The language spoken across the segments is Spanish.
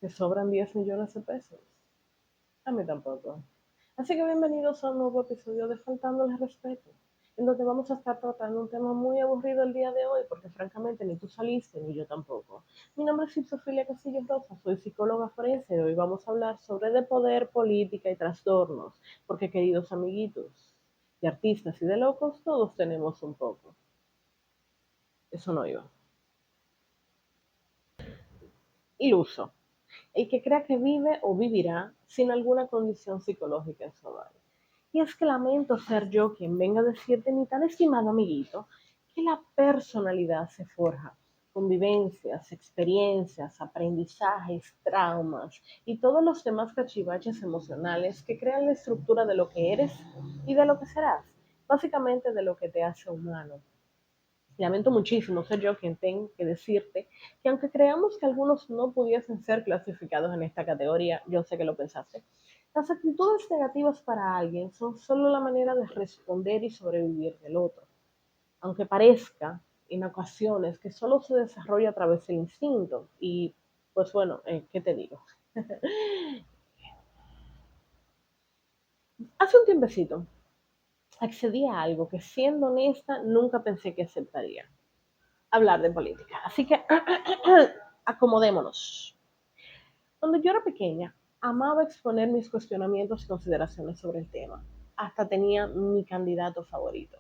¿Te sobran 10 millones de pesos? A mí tampoco. Así que bienvenidos a un nuevo episodio de Faltando el Respeto, en donde vamos a estar tratando un tema muy aburrido el día de hoy, porque francamente ni tú saliste ni yo tampoco. Mi nombre es Sofía Castillo Rosa, soy psicóloga forense y hoy vamos a hablar sobre de poder, política y trastornos, porque queridos amiguitos, de artistas y de locos, todos tenemos un poco. Eso no iba. Iluso. El que crea que vive o vivirá sin alguna condición psicológica en su hogar. Y es que lamento ser yo quien venga a decirte, mi tan estimado amiguito, que la personalidad se forja con vivencias, experiencias, aprendizajes, traumas y todos los demás cachivaches emocionales que crean la estructura de lo que eres y de lo que serás, básicamente de lo que te hace humano. Lamento muchísimo ser yo quien tengo que decirte que aunque creamos que algunos no pudiesen ser clasificados en esta categoría, yo sé que lo pensaste, las actitudes negativas para alguien son solo la manera de responder y sobrevivir del otro. Aunque parezca en ocasiones que solo se desarrolla a través del instinto y pues bueno, ¿qué te digo? Hace un tiempecito accedí a algo que siendo honesta nunca pensé que aceptaría. Hablar de política. Así que acomodémonos. Cuando yo era pequeña, amaba exponer mis cuestionamientos y consideraciones sobre el tema. Hasta tenía mi candidato favorito.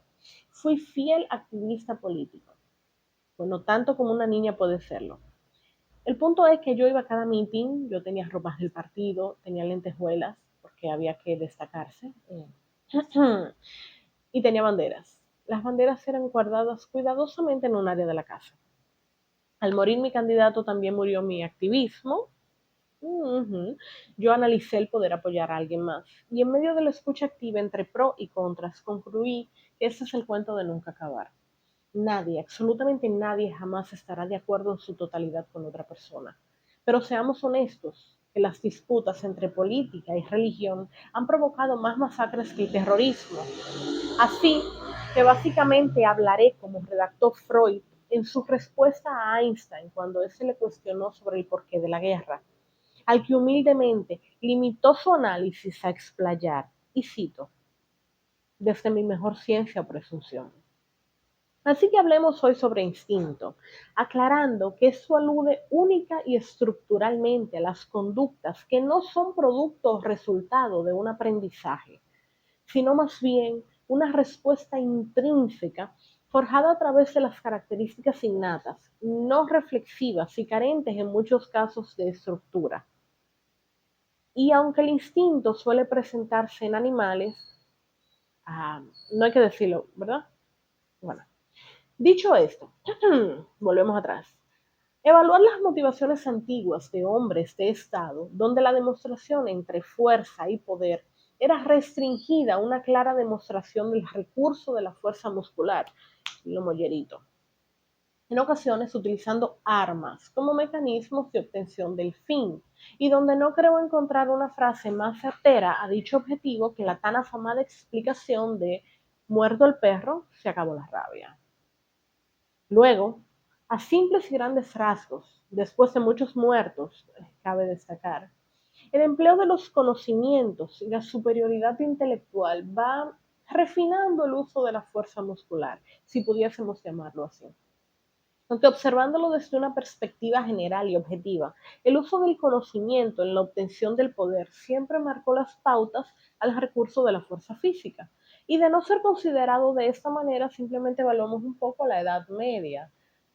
Fui fiel activista político. Bueno, tanto como una niña puede serlo. El punto es que yo iba a cada meeting, yo tenía ropas del partido, tenía lentejuelas, porque había que destacarse, y tenía banderas. Las banderas eran guardadas cuidadosamente en un área de la casa. Al morir mi candidato también murió mi activismo. Ujú. Yo analicé el poder apoyar a alguien más y en medio de la escucha activa entre pro y contras concluí que ese es el cuento de nunca acabar. Nadie, absolutamente nadie jamás estará de acuerdo en su totalidad con otra persona. Pero seamos honestos, que las disputas entre política y religión han provocado más masacres que el terrorismo. Así que básicamente hablaré como redactó Freud en su respuesta a Einstein cuando éste le cuestionó sobre el porqué de la guerra, al que humildemente limitó su análisis a explayar, y cito, desde mi mejor ciencia o presunción. Así que hablemos hoy sobre instinto, aclarando que eso alude única y estructuralmente a las conductas que no son producto o resultado de un aprendizaje, sino más bien una respuesta intrínseca forjada a través de las características innatas, no reflexivas y carentes en muchos casos de estructura. Y aunque el instinto suele presentarse en animales, ah, no hay que decirlo, ¿verdad? Bueno, dicho esto, volvemos atrás. Evaluar las motivaciones antiguas de hombres de Estado, donde la demostración entre fuerza y poder era restringida a una clara demostración del recurso de la fuerza muscular, lo mollerito, en ocasiones utilizando armas como mecanismos de obtención del fin, y donde no creo encontrar una frase más certera a dicho objetivo que la tan afamada explicación de muerto el perro, se acabó la rabia. Luego, a simples y grandes rasgos, después de muchos muertos, cabe destacar, el empleo de los conocimientos y la superioridad intelectual va refinando el uso de la fuerza muscular, si pudiésemos llamarlo así. Aunque observándolo desde una perspectiva general y objetiva, el uso del conocimiento en la obtención del poder siempre marcó las pautas al recurso de la fuerza física. Y de no ser considerado de esta manera, simplemente evaluamos un poco la Edad Media,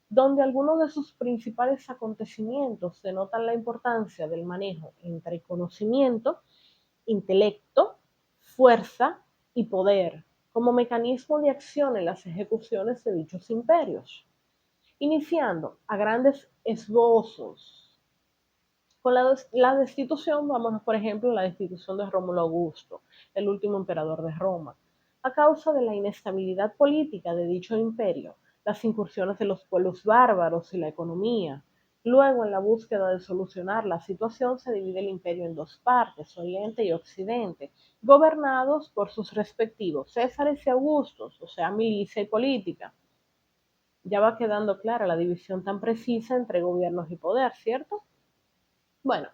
donde algunos de sus principales acontecimientos denotan la importancia del manejo entre conocimiento, intelecto, fuerza y poder como mecanismo de acción en las ejecuciones de dichos imperios. Iniciando a grandes esbozos con la destitución, vamos por ejemplo, la destitución de Rómulo Augusto, el último emperador de Roma, a causa de la inestabilidad política de dicho imperio, las incursiones de los pueblos bárbaros y la economía. Luego, en la búsqueda de solucionar la situación, se divide el imperio en dos partes, Oriente y Occidente, gobernados por sus respectivos Césares y Augustos, o sea, milicia y política. Ya va quedando clara la división tan precisa entre gobiernos y poder, ¿cierto? Bueno,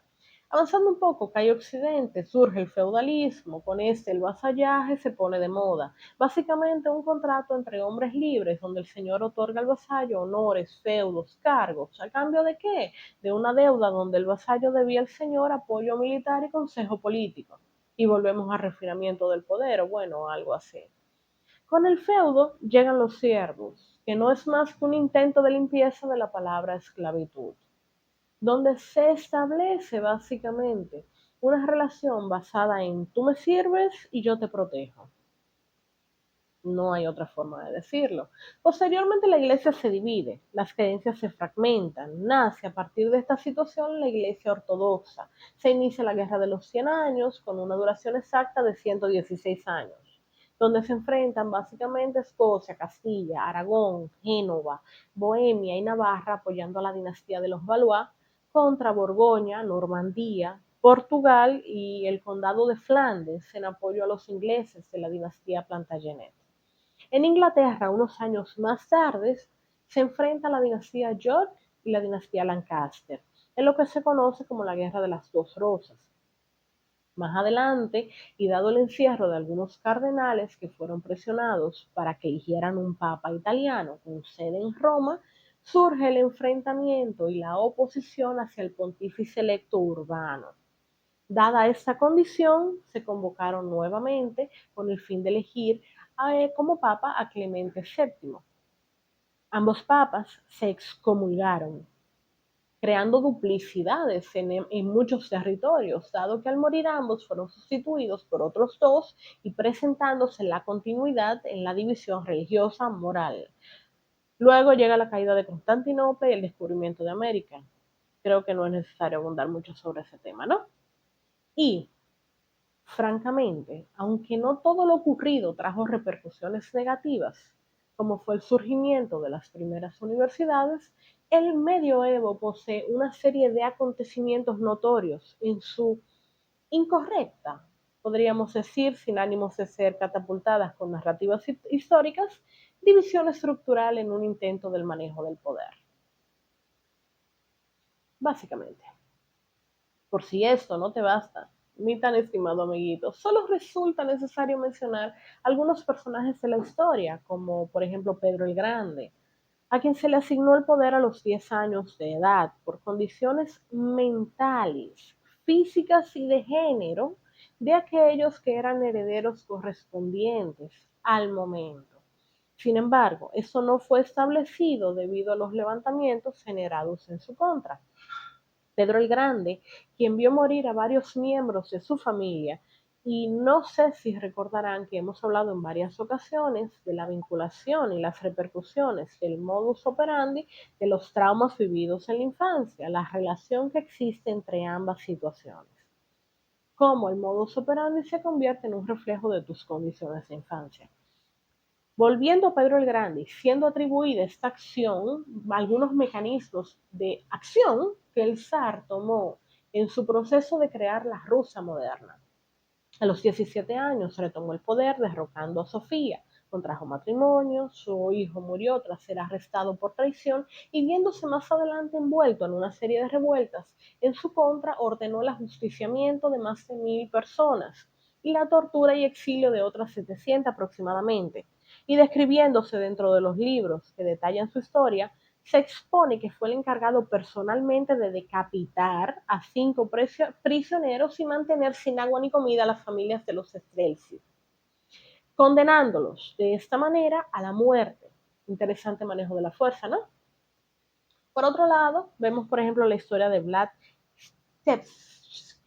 Avanzando un poco, cae Occidente, surge el feudalismo, con este el vasallaje se pone de moda. Básicamente un contrato entre hombres libres donde el señor otorga al vasallo honores, feudos, cargos. ¿A cambio de qué? De una deuda donde el vasallo debía al señor apoyo militar y consejo político. Y volvemos al refinamiento del poder, o bueno, algo así. Con el feudo llegan los siervos, que no es más que un intento de limpieza de la palabra esclavitud, donde se establece básicamente una relación basada en tú me sirves y yo te protejo. No hay otra forma de decirlo. Posteriormente la iglesia se divide, las creencias se fragmentan, nace a partir de esta situación la iglesia ortodoxa. Se inicia la Guerra de los 100 años con una duración exacta de 116 años, donde se enfrentan básicamente Escocia, Castilla, Aragón, Génova, Bohemia y Navarra apoyando a la dinastía de los Valois contra Borgoña, Normandía, Portugal y el condado de Flandes en apoyo a los ingleses de la dinastía Plantagenet. En Inglaterra, unos años más tarde, se enfrenta la dinastía York y la dinastía Lancaster, en lo que se conoce como la Guerra de las Dos Rosas. Más adelante, y dado el encierro de algunos cardenales que fueron presionados para que eligieran un papa italiano con sede en Roma, surge el enfrentamiento y la oposición hacia el pontífice electo Urbano. Dada esta condición, se convocaron nuevamente con el fin de elegir como papa a Clemente VII. Ambos papas se excomulgaron, creando duplicidades en muchos territorios, dado que al morir ambos fueron sustituidos por otros dos y presentándose la continuidad en la división religiosa moral. Luego llega la caída de Constantinopla y el descubrimiento de América. Creo que no es necesario abundar mucho sobre ese tema, ¿no? Y francamente, aunque no todo lo ocurrido trajo repercusiones negativas, como fue el surgimiento de las primeras universidades, el medioevo posee una serie de acontecimientos notorios en su incorrecta, podríamos decir, sin ánimos de ser catapultadas con narrativas históricas, división estructural en un intento del manejo del poder. Básicamente. Por si esto no te basta, mi tan estimado amiguito, solo resulta necesario mencionar algunos personajes de la historia, como por ejemplo Pedro el Grande, a quien se le asignó el poder a los 10 años de edad por condiciones mentales, físicas y de género de aquellos que eran herederos correspondientes al momento. Sin embargo, eso no fue establecido debido a los levantamientos generados en su contra. Pedro el Grande, quien vio morir a varios miembros de su familia, y no sé si recordarán que hemos hablado en varias ocasiones de la vinculación y las repercusiones del modus operandi de los traumas vividos en la infancia, la relación que existe entre ambas situaciones. Cómo el modus operandi se convierte en un reflejo de tus condiciones de infancia. Volviendo a Pedro el Grande, siendo atribuida esta acción, algunos mecanismos de acción que el zar tomó en su proceso de crear la Rusia moderna. A los 17 años retomó el poder derrocando a Sofía, contrajo matrimonio, su hijo murió tras ser arrestado por traición y viéndose más adelante envuelto en una serie de revueltas en su contra, ordenó el ajusticiamiento de más de 1000 personas y la tortura y exilio de otras 700 aproximadamente. Y describiéndose dentro de los libros que detallan su historia, se expone que fue el encargado personalmente de decapitar a 5 prisioneros y mantener sin agua ni comida a las familias de los Streltsy, condenándolos de esta manera a la muerte. Interesante manejo de la fuerza, ¿no? Por otro lado, vemos por ejemplo la historia de Vlad Tepes.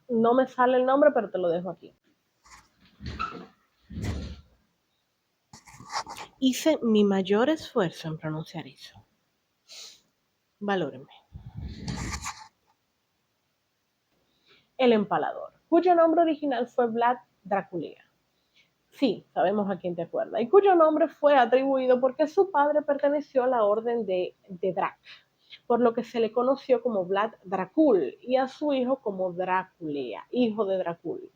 No me sale el nombre, pero te lo dejo aquí. Hice mi mayor esfuerzo en pronunciar eso. Valórenme. El Empalador, cuyo nombre original fue Vlad Dracula. Sí, sabemos a quién te acuerdas, y cuyo nombre fue atribuido porque su padre perteneció a la orden de Drac, por lo que se le conoció como Vlad Dracul, y a su hijo como Drácula, hijo de Dracul.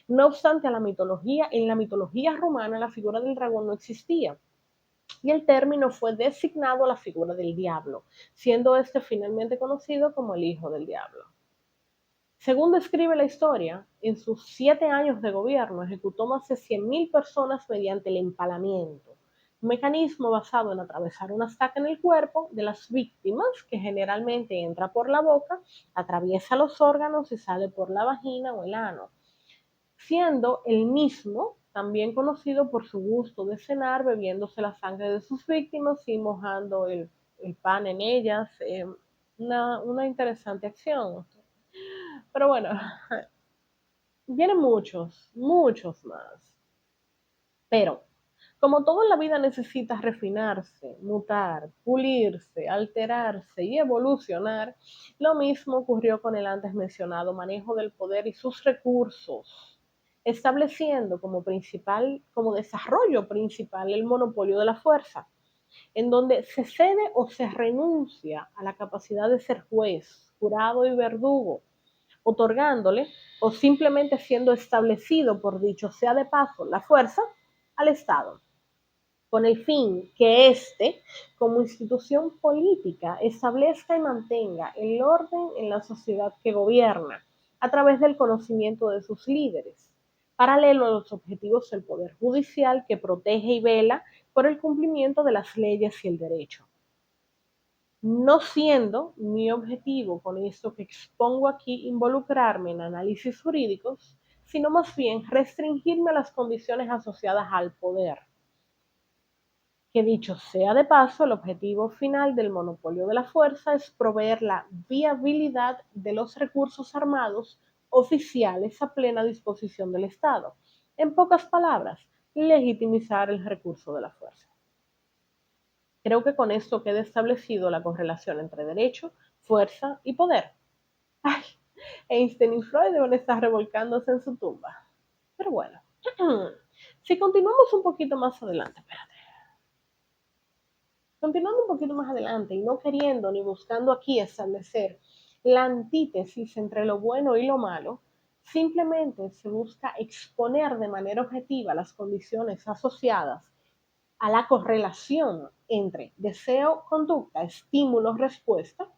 No obstante, en la mitología romana la figura del dragón no existía, y el término fue designado a la figura del diablo, siendo este finalmente conocido como el hijo del diablo. Según describe la historia, en sus 7 años de gobierno ejecutó más de 100.000 personas mediante el empalamiento, un mecanismo basado en atravesar una estaca en el cuerpo de las víctimas, que generalmente entra por la boca, atraviesa los órganos y sale por la vagina o el ano, siendo el mismo también conocido por su gusto de cenar, bebiéndose la sangre de sus víctimas y mojando el pan en ellas. Una interesante acción. Pero bueno, vienen muchos, muchos más. Pero, como todo en la vida necesita refinarse, mutar, pulirse, alterarse y evolucionar, lo mismo ocurrió con el antes mencionado manejo del poder y sus recursos, estableciendo como desarrollo principal el monopolio de la fuerza, en donde se cede o se renuncia a la capacidad de ser juez, jurado y verdugo, otorgándole o simplemente siendo establecido por dicho sea de paso la fuerza al Estado, con el fin que éste, como institución política, establezca y mantenga el orden en la sociedad que gobierna a través del conocimiento de sus líderes, paralelo a los objetivos del Poder Judicial, que protege y vela por el cumplimiento de las leyes y el derecho. No siendo mi objetivo con esto que expongo aquí involucrarme en análisis jurídicos, sino más bien restringirme a las condiciones asociadas al poder, que dicho sea de paso, el objetivo final del monopolio de la fuerza es proveer la viabilidad de los recursos armados oficiales a plena disposición del Estado. En pocas palabras, legitimizar el recurso de la fuerza. Creo que con esto queda establecido la correlación entre derecho, fuerza y poder. Ay, Einstein y Freud deben estar revolcándose en su tumba. Pero bueno, si continuamos un poquito más adelante, espérate. Continuando un poquito más adelante y no queriendo ni buscando aquí establecer la antítesis entre lo bueno y lo malo, simplemente se busca exponer de manera objetiva las condiciones asociadas a la correlación entre deseo, conducta, estímulo, respuesta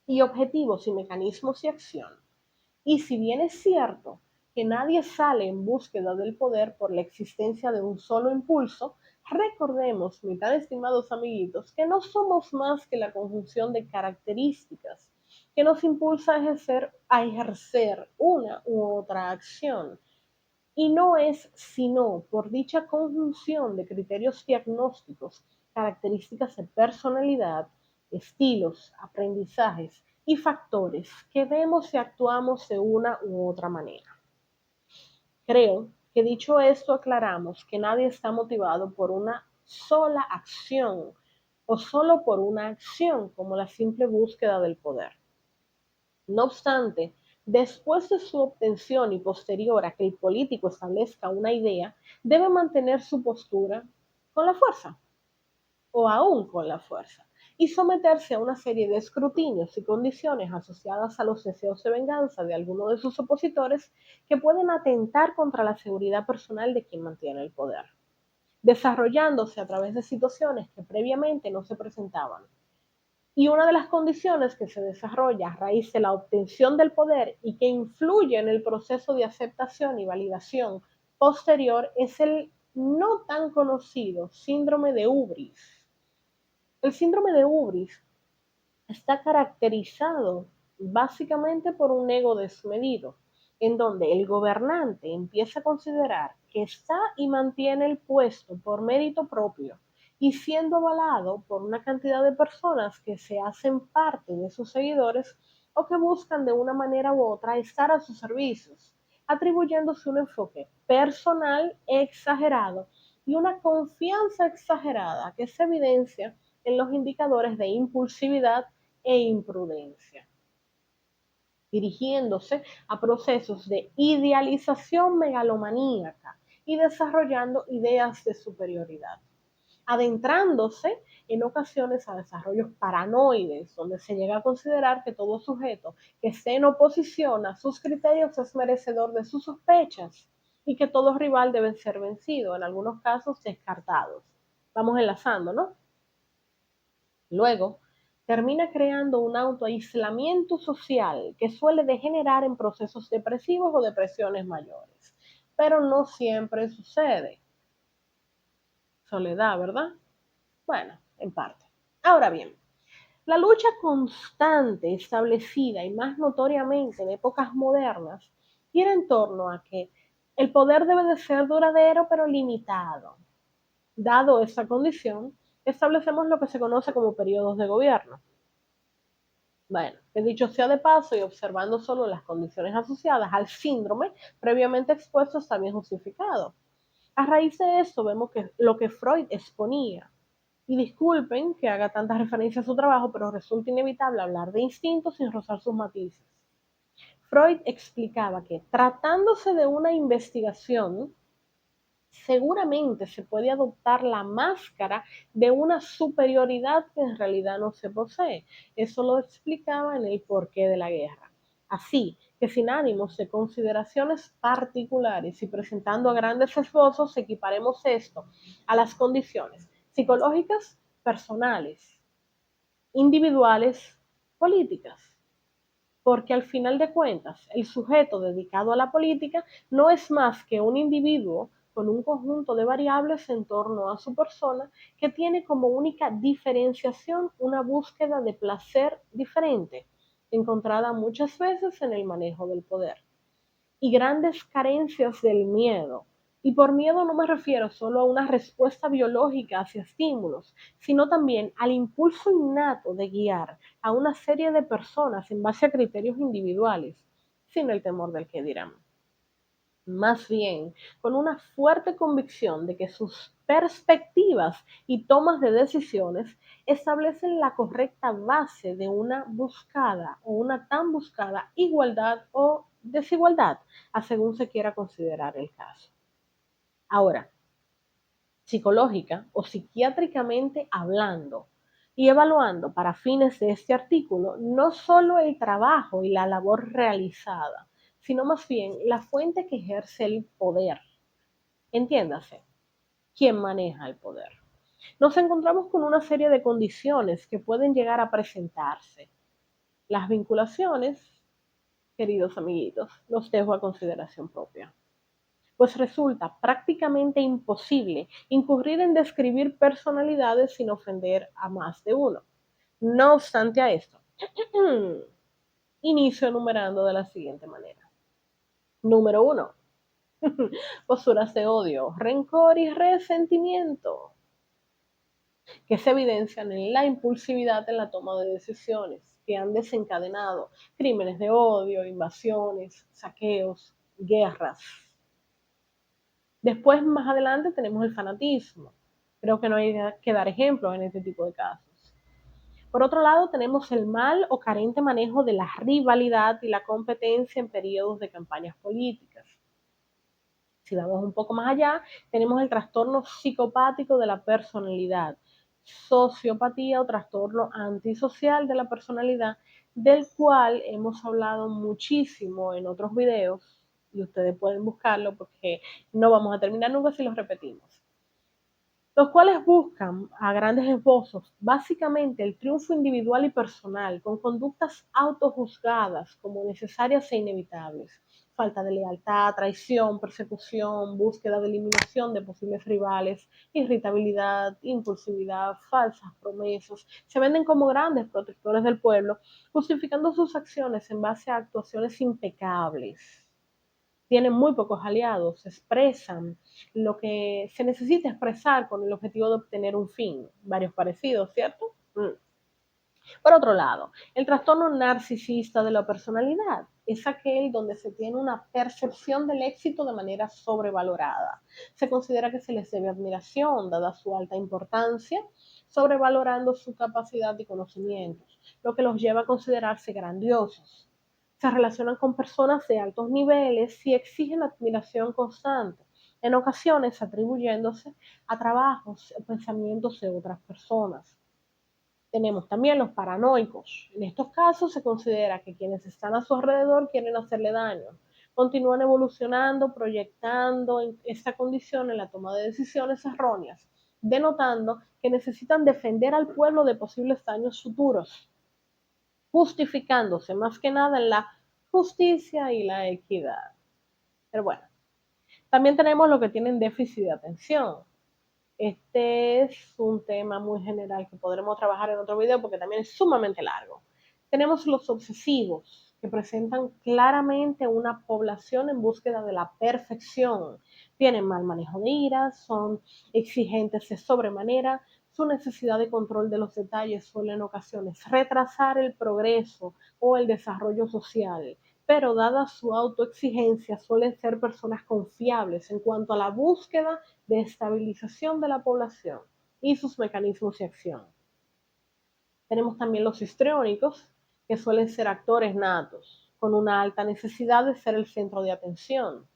y objetivos y mecanismos de acción. Y si bien es cierto que nadie sale en búsqueda del poder por la existencia de un solo impulso, recordemos, mis tan estimados amiguitos, que no somos más que la conjunción de características que nos impulsa a ejercer una u otra acción. Y no es sino por dicha conjunción de criterios diagnósticos, características de personalidad, estilos, aprendizajes y factores que vemos y actuamos de una u otra manera. Creo que dicho esto aclaramos que nadie está motivado por una sola acción o solo por una acción como la simple búsqueda del poder. No obstante, después de su obtención y posterior a que el político establezca una idea, debe mantener su postura con la fuerza o aún con la fuerza y someterse a una serie de escrutinios y condiciones asociadas a los deseos de venganza de alguno de sus opositores que pueden atentar contra la seguridad personal de quien mantiene el poder, desarrollándose a través de situaciones que previamente no se presentaban. Y una de las condiciones que se desarrolla a raíz de la obtención del poder y que influye en el proceso de aceptación y validación posterior es el no tan conocido síndrome de Ubris. El síndrome de Ubris está caracterizado básicamente por un ego desmedido, en donde el gobernante empieza a considerar que está y mantiene el puesto por mérito propio y siendo avalado por una cantidad de personas que se hacen parte de sus seguidores o que buscan de una manera u otra estar a sus servicios, atribuyéndose un enfoque personal exagerado y una confianza exagerada que se evidencia en los indicadores de impulsividad e imprudencia, dirigiéndose a procesos de idealización megalomaníaca y desarrollando ideas de superioridad, adentrándose en ocasiones a desarrollos paranoides, donde se llega a considerar que todo sujeto que esté en oposición a sus criterios es merecedor de sus sospechas y que todo rival debe ser vencido, en algunos casos descartados. Vamos enlazando, ¿no? Luego, termina creando un autoaislamiento social que suele degenerar en procesos depresivos o depresiones mayores. Pero no siempre sucede. Soledad, ¿verdad? Bueno, en parte. Ahora bien, la lucha constante establecida y más notoriamente en épocas modernas gira en torno a que el poder debe de ser duradero pero limitado. Dado esa condición, establecemos lo que se conoce como periodos de gobierno. Bueno, que dicho sea de paso y observando solo las condiciones asociadas al síndrome previamente expuesto está bien justificado. A raíz de esto vemos que lo que Freud exponía, y disculpen que haga tantas referencias a su trabajo, pero resulta inevitable hablar de instintos sin rozar sus matices. Freud explicaba que tratándose de una investigación, seguramente se puede adoptar la máscara de una superioridad que en realidad no se posee. Eso lo explicaba en el porqué de la guerra. Así que sin ánimos de consideraciones particulares y presentando a grandes esbozos, equiparemos esto a las condiciones psicológicas, personales, individuales, políticas. Porque al final de cuentas, el sujeto dedicado a la política no es más que un individuo con un conjunto de variables en torno a su persona que tiene como única diferenciación una búsqueda de placer diferente, encontrada muchas veces en el manejo del poder y grandes carencias del miedo. Y por miedo no me refiero solo a una respuesta biológica hacia estímulos, sino también al impulso innato de guiar a una serie de personas en base a criterios individuales, sin el temor del que dirán. Más bien, con una fuerte convicción de que sus perspectivas y tomas de decisiones establecen la correcta base de una buscada o una tan buscada igualdad o desigualdad, a según se quiera considerar el caso. Ahora, psicológica o psiquiátricamente hablando y evaluando para fines de este artículo no solo el trabajo y la labor realizada, sino más bien la fuente que ejerce el poder. Entiéndase, quién maneja el poder. Nos encontramos con una serie de condiciones que pueden llegar a presentarse. Las vinculaciones, queridos amiguitos, los dejo a consideración propia. Pues resulta prácticamente imposible incurrir en describir personalidades sin ofender a más de uno. No obstante a esto, inicio enumerando de la siguiente manera. Número 1. Posturas de odio, rencor y resentimiento, que se evidencian en la impulsividad en la toma de decisiones, que han desencadenado crímenes de odio, invasiones, saqueos, guerras. Después, más adelante, tenemos el fanatismo. Creo que no hay que dar ejemplos en este tipo de casos. Por otro lado, tenemos el mal o carente manejo de la rivalidad y la competencia en periodos de campañas políticas. Si vamos un poco más allá, tenemos el trastorno psicopático de la personalidad, sociopatía o trastorno antisocial de la personalidad, del cual hemos hablado muchísimo en otros videos y ustedes pueden buscarlo porque no vamos a terminar nunca si los repetimos, los cuales buscan a grandes esbozos básicamente el triunfo individual y personal con conductas autojuzgadas como necesarias e inevitables, falta de lealtad, traición, persecución, búsqueda de eliminación de posibles rivales, irritabilidad, impulsividad, falsas promesas, se venden como grandes protectores del pueblo, justificando sus acciones en base a actuaciones impecables. Tienen muy pocos aliados, expresan lo que se necesita expresar con el objetivo de obtener un fin. Varios parecidos, ¿cierto? Por otro lado, el trastorno narcisista de la personalidad es aquel donde se tiene una percepción del éxito de manera sobrevalorada. Se considera que se les debe admiración, dada su alta importancia, sobrevalorando su capacidad y conocimientos, lo que los lleva a considerarse grandiosos. Se relacionan con personas de altos niveles y exigen admiración constante, en ocasiones atribuyéndose a trabajos o pensamientos de otras personas. Tenemos también los paranoicos. En estos casos se considera que quienes están a su alrededor quieren hacerle daño. Continúan evolucionando, proyectando esta condición en la toma de decisiones erróneas, denotando que necesitan defender al pueblo de posibles daños futuros, justificándose más que nada en la justicia y la equidad. Pero bueno, también tenemos los que tienen déficit de atención. Este es un tema muy general que podremos trabajar en otro video porque también es sumamente largo. Tenemos los obsesivos, que presentan claramente una población en búsqueda de la perfección. Tienen mal manejo de ira, son exigentes de sobremanera, su necesidad de control de los detalles suele en ocasiones retrasar el progreso o el desarrollo social, pero dada su autoexigencia suelen ser personas confiables en cuanto a la búsqueda de estabilización de la población y sus mecanismos de acción. Tenemos también los histriónicos, que suelen ser actores natos, con una alta necesidad de ser el centro de atención.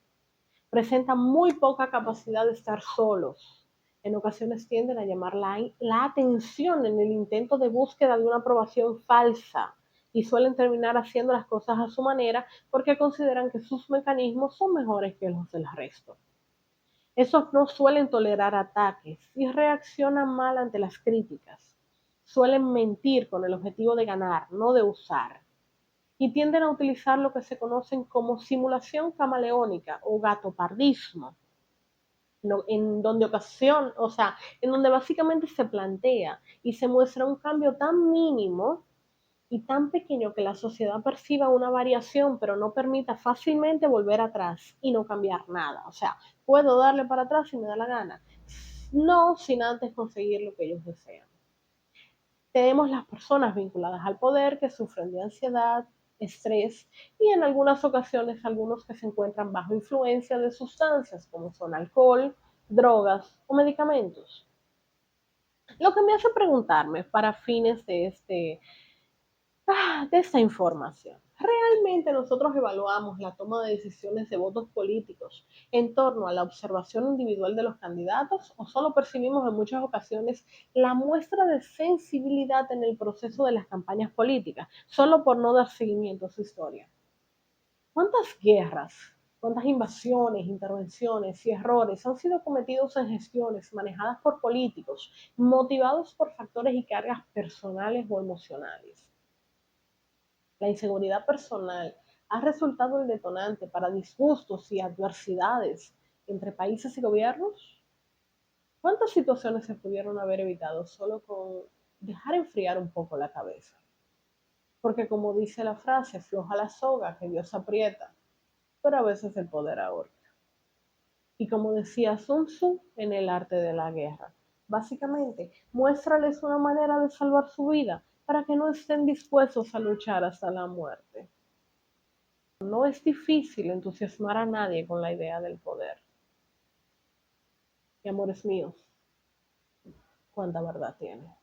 Presentan muy poca capacidad de estar solos. En ocasiones tienden a llamar la atención en el intento de búsqueda de una aprobación falsa y suelen terminar haciendo las cosas a su manera porque consideran que sus mecanismos son mejores que los del resto. Esos no suelen tolerar ataques y reaccionan mal ante las críticas. Suelen mentir con el objetivo de ganar, no de usar. Y tienden a utilizar lo que se conocen como simulación camaleónica o gatopardismo, en donde en donde básicamente se plantea y se muestra un cambio tan mínimo y tan pequeño que la sociedad perciba una variación, pero no permita fácilmente volver atrás y no cambiar nada. O sea, puedo darle para atrás si me da la gana. No sin antes conseguir lo que ellos desean. Tenemos las personas vinculadas al poder que sufren de ansiedad, estrés y en algunas ocasiones algunos que se encuentran bajo influencia de sustancias como son alcohol, drogas o medicamentos. Lo que me hace preguntarme para fines de esta información. ¿Realmente nosotros evaluamos la toma de decisiones de votos políticos en torno a la observación individual de los candidatos o solo percibimos en muchas ocasiones la muestra de sensibilidad en el proceso de las campañas políticas, solo por no dar seguimiento a su historia? ¿Cuántas guerras, cuántas invasiones, intervenciones y errores han sido cometidos en gestiones manejadas por políticos, motivados por factores y cargas personales o emocionales? La inseguridad personal ha resultado el detonante para disgustos y adversidades entre países y gobiernos. ¿Cuántas situaciones se pudieron haber evitado solo con dejar enfriar un poco la cabeza? Porque como dice la frase, floja la soga que Dios aprieta, pero a veces el poder ahorca. Y como decía Sun Tzu en El arte de la guerra, básicamente, muéstrales una manera de salvar su vida para que no estén dispuestos a luchar hasta la muerte. No es difícil entusiasmar a nadie con la idea del poder. Y amores míos, cuánta verdad tiene.